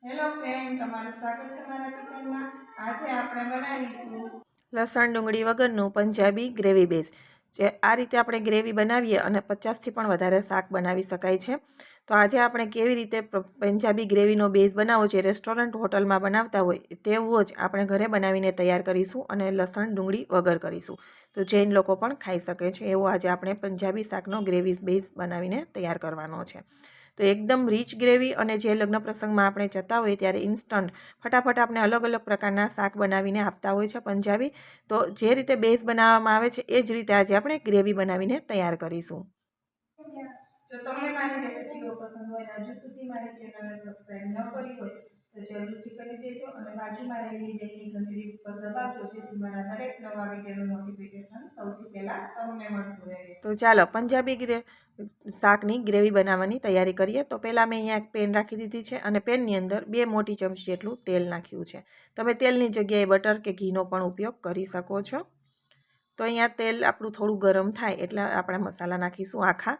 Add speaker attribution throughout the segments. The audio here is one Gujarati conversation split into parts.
Speaker 1: હેલો ફ્રેન્ડ, તમારું સ્વાગત છે મારા કિચનમાં। આજે આપણે બનાવીશું લસણ ડુંગળી વગરનું પંજાબી ગ્રેવી બેઝ। જે આ રીતે આપણે ગ્રેવી બનાવીએ અને 50થી પણ વધારે શાક બનાવી શકાય છે। તો આજે આપણે કેવી રીતે પંજાબી ગ્રેવીનો બેઝ બનાવવો છે, રેસ્ટોરન્ટ હોટલમાં બનાવતા હોય તેવો જ આપણે ઘરે બનાવીને તૈયાર કરીશું અને લસણ ડુંગળી વગર કરીશું, તો જૈન લોકો પણ ખાઈ શકે છે એવો આજે આપણે પંજાબી શાકનો ગ્રેવી બેઝ બનાવીને તૈયાર કરવાનો છે। તો એકદમ રીચ ગ્રેવી, અને જે લગ્ન પ્રસંગમાં આપણે જતા હોઈએ ત્યારે ઇન્સ્ટન્ટ ફટાફટ આપણે અલગ અલગ પ્રકારના શાક બનાવીને આપતા હોય છે પંજાબી। તો જે રીતે બેઝ બનાવવામાં આવે છે એ જ રીતે આજે આપણે ગ્રેવી બનાવીને તૈયાર કરીશું। જો તમને મારી રેસિપીઓ પસંદ હોય, હજુ સુધી મારી ચેનલને સબસ્ક્રાઇબ ન કરી હોય તો જલ્દીથી કરી દેજો અને બાજુમાં રહેલી બેલની ઘંટડી ઉપર દબાવજો, જેથી મારા દરેક નવા વિડીયોનું નોટિફિકેશન સૌથી પહેલાં તમને મળતું રહે। તો ચાલો પંજાબી શાકની ગ્રેવી બનાવવાની તૈયારી કરીએ। તો પહેલાં મેં અહીંયા એક પેન રાખી દીધી છે અને પેનની અંદર 2 મોટી ચમચી જેટલું તેલ નાખ્યું છે। તમે તેલની જગ્યાએ બટર કે ઘીનો પણ ઉપયોગ કરી શકો છો। તો અહીંયા તેલ આપણું થોડું ગરમ થાય એટલે આપણે મસાલા નાખીશું આખા।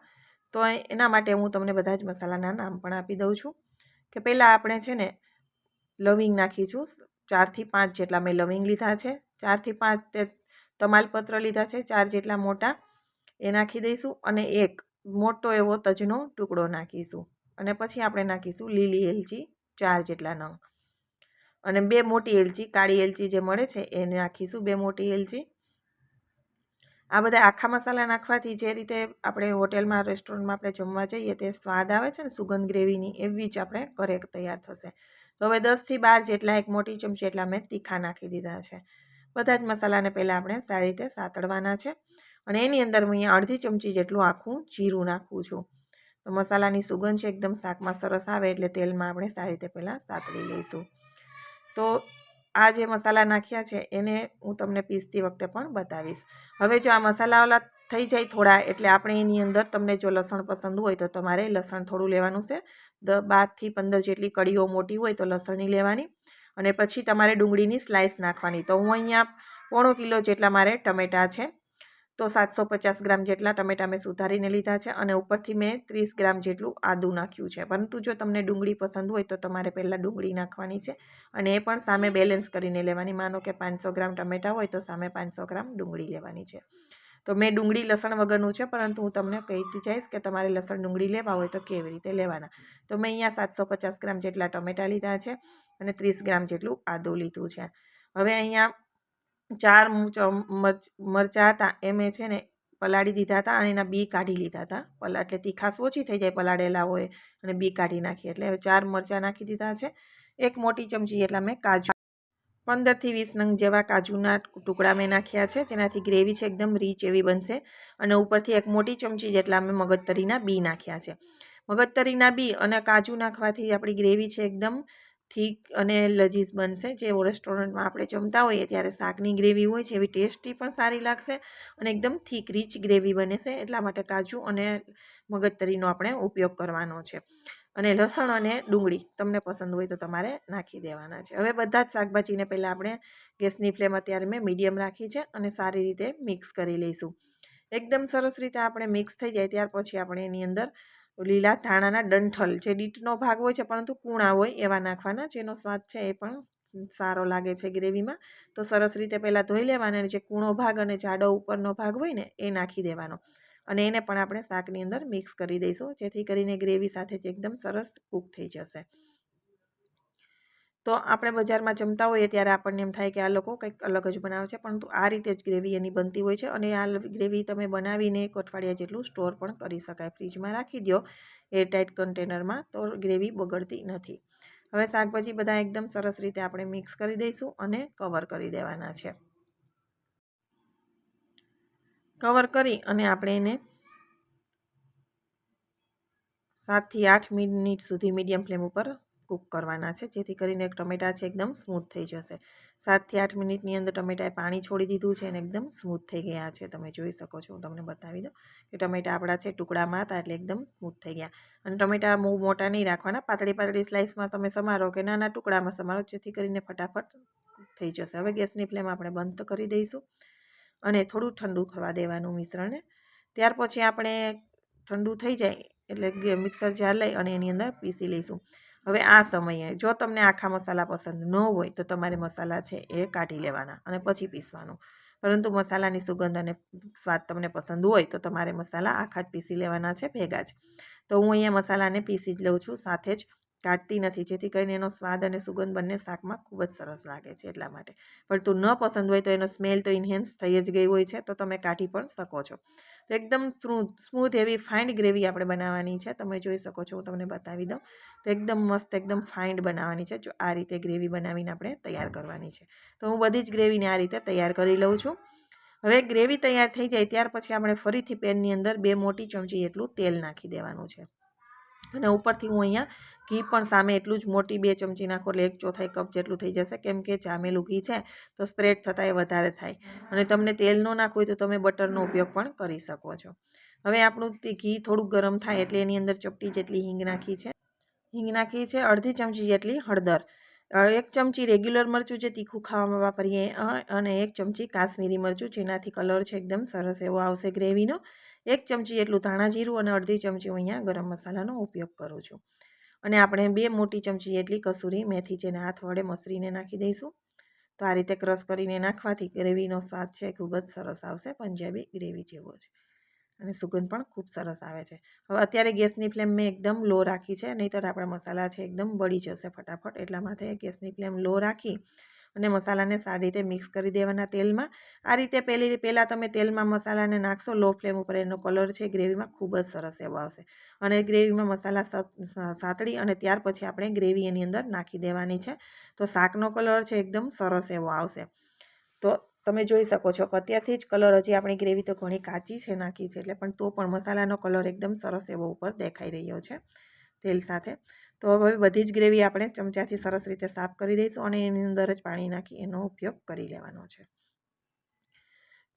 Speaker 1: તો એના માટે હું તમને બધા જ મસાલાના નામ પણ આપી દઉં છું કે પહેલાં આપણે છે ને લવિંગ નાખીશું। 4 થી 5 જેટલા મેં લવિંગ લીધા છે। 4 થી 5 તમાલપત્ર લીધા છે, 4 જેટલા મોટા એ નાખી દઈશું અને એક મોટો એવો તજનો ટુકડો નાખીશું। અને પછી આપણે નાખીશું લીલી એલચી 4 જેટલા નંગ અને 2 મોટી એલચી, કાળી એલચી જે મળે છે એ નાખીશું, 2 મોટી એલચી। આ બધા આખા મસાલા નાખવાથી જે રીતે આપણે હોટેલમાં રેસ્ટોરન્ટમાં આપણે જમવા જઈએ તે સ્વાદ આવે છે ને સુગંધ ગ્રેવીની, એવી જ આપણે ઘરે તૈયાર થશે। તો હવે 10 થી 12 જેટલા, 1 મોટી ચમચી એટલા મેં તીખા નાખી દીધા છે। બધા જ મસાલાને પહેલાં આપણે સારી રીતે સાતળવાના છે અને એની અંદર હું અહીંયા અડધી ચમચી જેટલું આખું જીરું નાખું છું। તો મસાલાની સુગંધ છે એકદમ શાકમાં સરસ આવે એટલે તેલમાં આપણે સારી રીતે પહેલાં સાતળી લઈશું। તો આ જે મસાલા નાખ્યા છે એને હું તમને પીસતી વખતે પણ બતાવીશ। હવે જો આ મસાલાવાળા થઈ જાય થોડા એટલે આપણે એની અંદર, તમને જો લસણ પસંદ હોય તો તમારે લસણ થોડું લેવાનું છે। 12 થી 15 જેટલી કળીઓ મોટી હોય તો લસણની લેવાની અને પછી તમારે ડુંગળીની સ્લાઇસ નાખવાની। તો હું અહીંયા 1/4 કિલો જેટલા મારે ટમેટાં છે, તો 750 ગ્રામ જેટલા ટમેટાં મેં સુધારીને લીધા છે અને ઉપરથી મેં 30 ગ્રામ જેટલું આદું નાખ્યું છે। પરંતુ જો તમને ડુંગળી પસંદ હોય તો તમારે પહેલાં ડુંગળી નાખવાની છે અને એ પણ સામે બેલેન્સ કરીને લેવાની। માનો કે 500 ગ્રામ ટમેટાં હોય તો સામે 500 ગ્રામ ડુંગળી લેવાની છે। તો મેં ડુંગળી લસણ વગરનું છે, પરંતુ હું તમને કહીતી જઈશ કે તમારે લસણ ડુંગળી લેવા હોય તો કેવી રીતે લેવાના। તો મેં અહીંયા 750 ગ્રામ જેટલા ટમેટાં લીધા છે અને 30 ગ્રામ જેટલું આદું લીધું છે। હવે અહીંયા 4 મરચાં હતા એ મેં છે ને પલાળી દીધા હતા અને એના બી કાઢી લીધા હતા, એટલે તીખાશ ઓછી થઈ જાય પલાળેલા હોય અને બી કાઢી નાખીએ એટલે હવે 4 મરચાં નાખી દીધા છે। 1 મોટી ચમચી જેટલા મેં કાજુ, 15 થી 20 નંગ જેવા કાજુના ટુકડા મેં નાખ્યા છે, જેનાથી ગ્રેવી છે એકદમ રીચ એવી બનશે। અને ઉપરથી 1 મોટી ચમચી જેટલા મેં મગજતરીના બી નાખ્યા છે। મગજતરીના બી અને કાજુ નાખવાથી આપણી ગ્રેવી છે એકદમ થીક અને લજીઝ બનશે। જે રેસ્ટોરન્ટમાં આપણે જમતા હોઈએ ત્યારે શાકની ગ્રેવી હોય છે એવી ટેસ્ટી પણ સારી લાગશે અને એકદમ થીક રીચ ગ્રેવી બને છે, એટલા માટે કાજુ અને મગજતરીનો આપણે ઉપયોગ કરવાનો છે। અને લસણ અને ડુંગળી તમને પસંદ હોય તો તમારે નાખી દેવાના છે। હવે બધા જ શાકભાજીને પહેલાં આપણે ગેસની ફ્લેમ અત્યારે મેં મીડિયમ રાખી છે અને સારી રીતે મિક્સ કરી લઈશું। એકદમ સરસ રીતે આપણે મિક્સ થઈ જાય ત્યાર પછી આપણે એની અંદર લીલા ધાણાના ડંઠલ, જે ડીટનો ભાગ હોય છે પરંતુ કૂણા હોય એવા નાખવાના, જેનો સ્વાદ છે એ પણ સારો લાગે છે ગ્રેવીમાં। તો સરસ રીતે પહેલાં ધોઈ લેવાના અને જે કૂણો ભાગ અને જાડો ઉપરનો ભાગ હોય ને એ નાખી દેવાનો અને એને પણ આપણે શાકની અંદર મિક્સ કરી દઈશું, જેથી કરીને ગ્રેવી સાથે જ એકદમ સરસ કૂક થઈ જશે। તો આપણે બજારમાં જમતા હોઈએ ત્યારે આપણને એમ થાય કે આ લોકો કંઈક અલગ જ બનાવે છે, પરંતુ આ રીતે જ ગ્રેવી એની બનતી હોય છે અને આ ગ્રેવી તમે બનાવીને 1 અઠવાડિયા જેટલું સ્ટોર પણ કરી શકાય, ફ્રીજમાં રાખી દો એરટાઇટ કન્ટેનરમાં, તો ગ્રેવી બગડતી નથી। હવે શાકભાજી બધા એકદમ સરસ રીતે આપણે મિક્સ કરી દઈશું અને કવર કરી દેવાના છે। કવર કરી અને આપણે એને 7 થી 8 મિનિટ સુધી મીડિયમ ફ્લેમ ઉપર કૂક કરવાના છે, જેથી કરીને ટમેટાં છે એકદમ સ્મૂથ થઈ જશે। 7 થી 8 મિનિટની અંદર ટમેટાએ પાણી છોડી દીધું છે અને એકદમ સ્મૂથ થઈ ગયા છે, તમે જોઈ શકો છો। હું તમને બતાવી દઉં કે ટમેટાં આપણા છે ટુકડામાં હતા એટલે એકદમ સ્મૂથ થઈ ગયા। અને ટમેટાં બહુ મોટા નહીં રાખવાના, પાતળી પાતળી સ્લાઇસમાં તમે સમારો કે નાના ટુકડામાં સમારો, જેથી કરીને ફટાફટ કૂક થઈ જશે। હવે ગેસની ફ્લેમ આપણે બંધ કરી દઈશું અને થોડું ઠંડુ થવા દેવાનું મિશ્રણને। ત્યાર પછી આપણે ઠંડુ થઈ જાય એટલે મિક્સર જાર લઈ અને એની અંદર પીસી લઈશું। હવે આ સમયે જો તમને આખા મસાલા પસંદ ન હોય તો તમારે મસાલા છે એ કાઢી લેવાના અને પછી પીસવાનું. પરંતુ મસાલાની સુગંધ અને સ્વાદ તમને પસંદ હોય તો તમારે મસાલા આખા જ પીસી લેવાના છે ભેગા જ. તો હું અહીંયા મસાલાને પીસી જ લઉં છું, સાથે જ કાઢતી નથી, જેથી કરીને એનો સ્વાદ અને સુગંધ બંને શાકમાં ખૂબ જ સરસ લાગે છે એટલા માટે. પરંતુ ન પસંદ હોય તો એનો સ્મેલ તો ઇન્હેન્સ થઈ જ ગઈ હોય છે, તો તમે કાઢી પણ શકો છો. તો એકદમ સ્મૂથ એવી ફાઇન ગ્રેવી આપણે બનાવવાની છે. તમે જોઈ શકો છો, હું તમને બતાવી દઉં. તો એકદમ મસ્ત, એકદમ ફાઇન બનાવવાની છે. જો આ રીતે ગ્રેવી બનાવીને આપણે તૈયાર કરવાની છે. તો હું બધી જ ગ્રેવીને આ રીતે તૈયાર કરી લઉં છું. હવે ગ્રેવી તૈયાર થઈ જાય ત્યાર પછી આપણે ફરીથી પેનની અંદર 2 મોટી ચમચી એટલું તેલ નાખી દેવાનું છે. અને ઉપરથી હું અહીંયા ઘી પણ સામે એટલું જ મોટી 2 ચમચી નાખો એટલે 1/4 કપ જેટલું થઈ જશે, કેમ કે જામેલું ઘી છે તો સ્પ્રેડ થતાં એ વધારે થાય. અને તમને તેલ ન નાખવું હોય તો તમે બટરનો ઉપયોગ પણ કરી શકો છો. હવે આપણું તે ઘી થોડુંક ગરમ થાય એટલે એની અંદર ચપટી જેટલી હિંગ નાખી છે. અડધી ચમચી જેટલી હળદર, 1 ચમચી રેગ્યુલર મરચું જે તીખું ખાવામાં વાપરીએ, અને 1 ચમચી કાશ્મીરી મરચું, જેનાથી કલર છે એકદમ સરસ એવો આવશે ગ્રેવીનો. 1 ચમચી એટલું ધાણા જીરું અને અડધી ચમચી હું અહીંયા ગરમ મસાલાનો ઉપયોગ કરું છું. અને આપણે 2 મોટી ચમચી એટલી કસૂરી મેથી જેને હાથ વડે મસળીને નાખી દઈશું. તો આ રીતે ક્રશ કરીને નાખવાથી ગ્રેવીનો સ્વાદ છે ખૂબ જ સરસ આવશે, પંજાબી ગ્રેવી જેવો જ. અને સુગંધ પણ ખૂબ સરસ આવે છે. હવે અત્યારે ગેસની ફ્લેમ મેં એકદમ લો રાખી છે, નહીંતર આપણા મસાલા છે એકદમ બળી જશે ફટાફટ. એટલા માટે ગેસની ફ્લેમ લો રાખી અને મસાલાને સારી રીતે મિક્સ કરી દેવાના તેલમાં. આ રીતે પહેલાં તમે તેલમાં મસાલાને નાખશો લો ફ્લેમ ઉપર, એનો કલર છે ગ્રેવીમાં ખૂબ જ સરસ એવો આવશે. અને ગ્રેવીમાં મસાલા સાતળી અને ત્યાર પછી આપણે ગ્રેવી એની અંદર નાખી દેવાની છે. તો શાકનો કલર છે એકદમ સરસ એવો આવશે. તો તમે જોઈ શકો છો કે અત્યારથી જ કલર, હજી આપણી ગ્રેવી તો ઘણી કાચી છે નાખી છે એટલે, પણ તો પણ મસાલાનો કલર એકદમ સરસ એવો ઉપર દેખાઈ રહ્યો છે તેલ સાથે. તો હવે બધી જ ગ્રેવી આપણે ચમચાથી સરસ રીતે સાફ કરી દઈશું અને એની અંદર જ પાણી નાખી એનો ઉપયોગ કરી લેવાનો છે.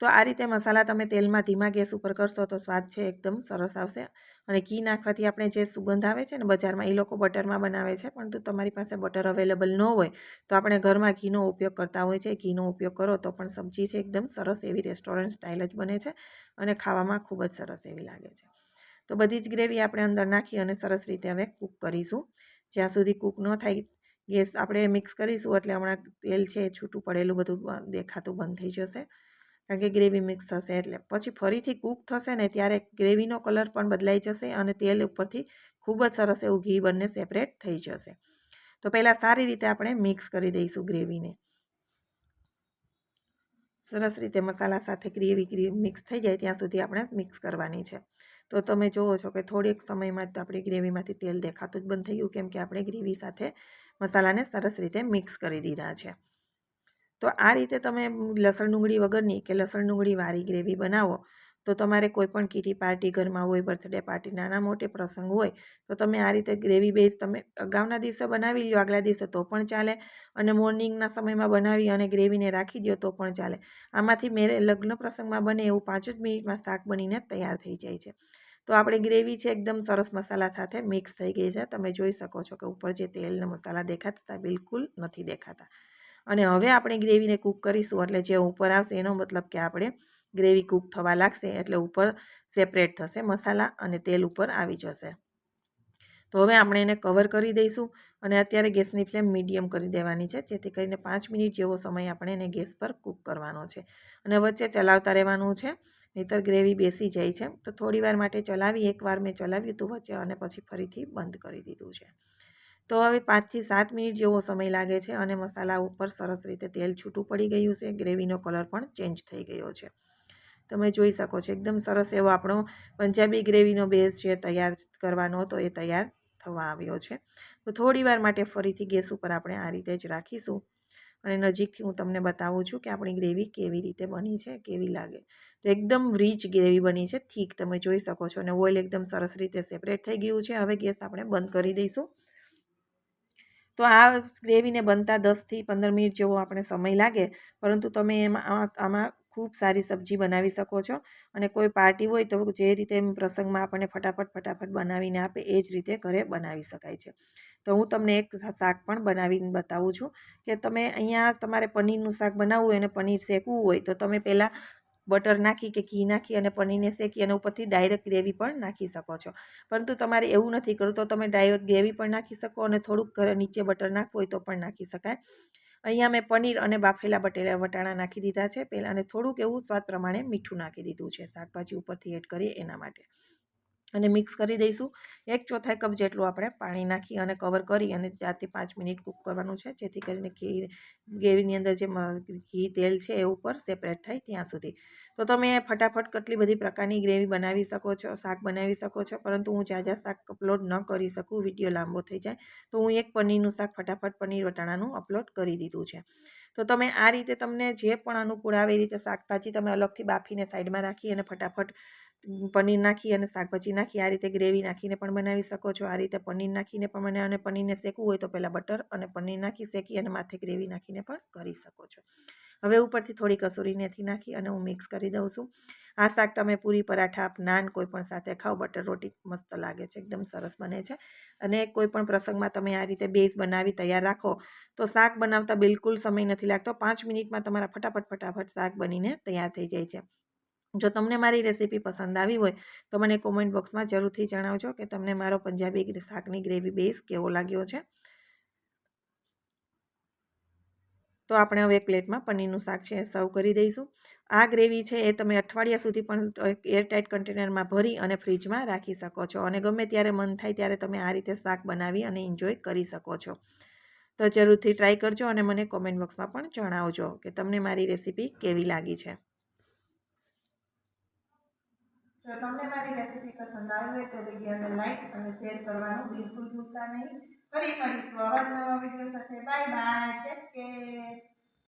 Speaker 1: તો આ રીતે મસાલા તમે તેલમાં ધીમા ગેસ ઉપર કરશો તો સ્વાદ છે એકદમ સરસ આવશે. અને ઘી નાખવાથી આપણે જે સુગંધ આવે છે ને બજારમાં, એ લોકો બટરમાં બનાવે છે, પરંતુ તમારી પાસે બટર અવેલેબલ ન હોય તો આપણે ઘરમાં ઘીનો ઉપયોગ કરતા હોય છે. ઘીનો ઉપયોગ કરો તો પણ સબ્જી છે એકદમ સરસ એવી રેસ્ટોરન્ટ સ્ટાઇલ જ બને છે અને ખાવામાં ખૂબ જ સરસ એવી લાગે છે. તો બધી જ ગ્રેવી આપણે અંદર નાખી અને સરસ રીતે હવે કૂક કરીશું. જ્યાં સુધી કૂક ન થાય, ગેસ આપણે મિક્સ કરીશું એટલે હમણાં તેલ છે છૂટું પડેલું બધું દેખાતું બંધ થઈ જશે, કારણ કે ગ્રેવી મિક્સ થશે એટલે. પછી ફરીથી કૂક થશે ને ત્યારે ગ્રેવીનો કલર પણ બદલાઈ જશે અને તેલ ઉપરથી ખૂબ જ સરસ એવું ઘી બંને સેપરેટ થઈ જશે. તો પહેલાં સારી રીતે આપણે મિક્સ કરી દઈશું ગ્રેવીને. સરસ રીતે મસાલા સાથે ગ્રેવી મિક્સ થઈ જાય ત્યાં સુધી આપણે મિક્સ કરવાની છે. તો તમે જુઓ છો કે થોડીક સમયમાં જ આપણી ગ્રેવીમાંથી તેલ દેખાતું જ બંધ થઈ ગયું, કેમ કે આપણે ગ્રેવી સાથે મસાલાને સરસ રીતે મિક્સ કરી દીધા છે. તો આ રીતે તમે લસણ ડુંગળી વગરની કે લસણ ડુંગળીવાળી ગ્રેવી બનાવો તો તમારે કોઈ પણ કીટી પાર્ટી ઘરમાં હોય, બર્થડે પાર્ટી, નાના મોટે પ્રસંગ હોય તો તમે આ રીતે ગ્રેવી બેઝ તમે અગાઉના દિવસે બનાવી લો, આગલા દિવસે તો પણ ચાલે, અને મોર્નિંગના સમયમાં બનાવી અને ગ્રેવીને રાખી દો તો પણ ચાલે. આમાંથી લગ્ન પ્રસંગમાં બને એવું 5 જ મિનિટમાં શાક બનીને તૈયાર થઈ જાય છે. તો આપણી ગ્રેવી છે એકદમ સરસ મસાલા સાથે મિક્સ થઈ ગઈ છે. તમે જોઈ શકો છો કે ઉપર જે તેલ અને મસાલા દેખાતા હતા બિલકુલ નથી દેખાતા. અને હવે આપણે ગ્રેવીને કૂક કરીશું એટલે જે ઉપર આવશે એનો મતલબ કે આપણે ગ્રેવી કૂક થવા લાગશે એટલે ઉપર સેપરેટ થશે મસાલા અને તેલ ઉપર આવી જશે. તો હવે આપણે એને કવર કરી દઈશું અને અત્યારે ગેસની ફ્લેમ મીડિયમ કરી દેવાની છે, જેથી કરીને 5 મિનિટ જેવો સમય આપણે એને ગેસ પર કૂક કરવાનો છે અને વચ્ચે ચલાવતા રહેવાનું છે, નહીંતર ગ્રેવી બેસી જાય છે. તો થોડી વાર માટે ચલાવી, એકવાર મેં ચલાવ્યું હતું વચ્ચે અને પછી ફરીથી બંધ કરી દીધું છે. તો હવે 5 થી 7 મિનિટ જેવો સમય લાગે છે અને મસાલા ઉપર સરસ રીતે તેલ છૂટું પડી ગયું છે. ગ્રેવીનો કલર પણ ચેન્જ થઈ ગયો છે. તમે જોઈ શકો છો એકદમ સરસ એવો આપણો પંજાબી ગ્રેવીનો બેઝ છે તૈયાર કરવાનો હતો એ તૈયાર થવા આવ્યો છે. તો થોડી વાર માટે ફરીથી ગેસ ઉપર આપણે આ રીતે જ રાખીશું અને નજીકથી હું તમને બતાવું છું કે આપણી ગ્રેવી કેવી રીતે બની છે, કેવી લાગે. તો એકદમ રીચ ગ્રેવી બની છે, થીક, તમે જોઈ શકો છો, અને ઓઇલ એકદમ સરસ રીતે સેપરેટ થઈ ગયું છે. હવે ગેસ આપણે બંધ કરી દઈશું. તો આ ગ્રેવીને બનતા 10 થી 15 મિનિટ જેવો આપણે સમય લાગે, પરંતુ તમે આમાં ખૂબ સારી સબ્જી બનાવી શકો છો. અને કોઈ પાર્ટી હોય તો જે રીતે પ્રસંગમાં આપણને ફટાફટ બનાવીને આપે એ જ રીતે ઘરે બનાવી શકાય છે. તો હું તમને એક શાક પણ બનાવીને બતાવું છું કે તમે અહીંયા તમારે પનીરનું શાક બનાવવું હોય અને પનીર શેકવું હોય તો તમે પહેલાં બટર નાખી કે ઘી નાખી અને પનીરને શેકી અને ઉપરથી ડાયરેક્ટ ગ્રેવી પણ નાખી શકો છો. પરંતુ તમારે એવું નથી કરવું તો તમે ડાયરેક્ટ ગ્રેવી પણ નાખી શકો અને થોડુંક નીચે બટર નાખવું હોય તો પણ નાખી શકાય. અહીંયા મેં પનીર અને બાફેલા વટાણા નાખી દીધા છે પહેલાં, અને થોડુંક એવું સ્વાદ પ્રમાણે મીઠું નાખી દીધું છે શાકભાજી ઉપરથી એડ કરીએ એના માટે. અને મિક્સ કરી દઈશું. 1/4 કપ જેટલું આપણે પાણી નાખી અને કવર કરી અને 4 થી 5 મિનિટ કૂક કરવાનું છે, જેથી કરીને ગ્રેવીની અંદર જે ઘી તેલ છે એ ઉપર સેપરેટ થાય ત્યાં સુધી. તો તમે ફટાફટ કેટલી બધી પ્રકારની ગ્રેવી બનાવી શકો છો, શાક બનાવી શકો છો, પરંતુ હું જ્યાં શાક અપલોડ ન કરી શકું, વિડીયો લાંબો થઈ જાય, તો હું એક પનીરનું શાક ફટાફટ પનીર વટાણાનું અપલોડ કરી દીધું છે. તો તમે આ રીતે તમને જે પણ અનુકૂળ આવે એ રીતે શાકભાજી તમે અલગથી બાફીને સાઈડમાં રાખી અને ફટાફટ પનીર નાખી અને શાકભાજી નાખી આ રીતે ગ્રેવી નાખીને પણ બનાવી શકો છો. આ રીતે પનીર નાખીને પણ બનાવી, અને પનીરને શેકવું હોય તો પહેલાં બટર અને પનીર નાખી શેકી અને માથે ગ્રેવી નાખીને પણ કરી શકો છો. હવે ઉપરથી થોડી કસૂરી મેથી નાખી અને હું મિક્સ કરી દઉં છું. આ શાક તમે પૂરી, પરાઠા, નાન કોઈ પણ સાથે ખાઓ, બટર રોટી મસ્ત લાગે છે, એકદમ સરસ બને છે. અને કોઈ પણ પ્રસંગમાં તમે આ રીતે બેઝ બનાવી તૈયાર રાખો તો શાક બનાવતા બિલકુલ સમય નથી લાગતો. 5 મિનિટમાં તમારા ફટાફટ શાક બનીને તૈયાર થઈ જાય છે. જો તમને મારી રેસીપી પસંદ આવી હોય તો મને કોમેન્ટ બોક્સમાં જરૂરથી જણાવજો કે તમને મારો પંજાબી શાકની ગ્રેવી બેઝ કેવો લાગ્યો છે. તો આપણે હવે એક પ્લેટમાં પનીરનું શાક છે એ સર્વ કરી દઈશું. આ ગ્રેવી છે એ તમે અઠવાડિયા સુધી પણ એરટાઇટ કન્ટેનરમાં ભરી અને ફ્રીજમાં રાખી શકો છો, અને ગમે ત્યારે મન થાય ત્યારે તમે આ રીતે શાક બનાવી અને એન્જોય કરી શકો છો. તો જરૂરથી ટ્રાય કરજો અને મને કોમેન્ટ બોક્સમાં પણ જણાવજો કે તમને મારી રેસીપી કેવી લાગી છે. જો તમને મારી રેસીપી પસંદ આવી હોય તો વિડીયોને લાઈક અને શેર કરવાનું બિલકુલ ભૂલતા નહીં. ફરી મળીશું આવા નવા વિડીયો સાથે. Bye bye, take care.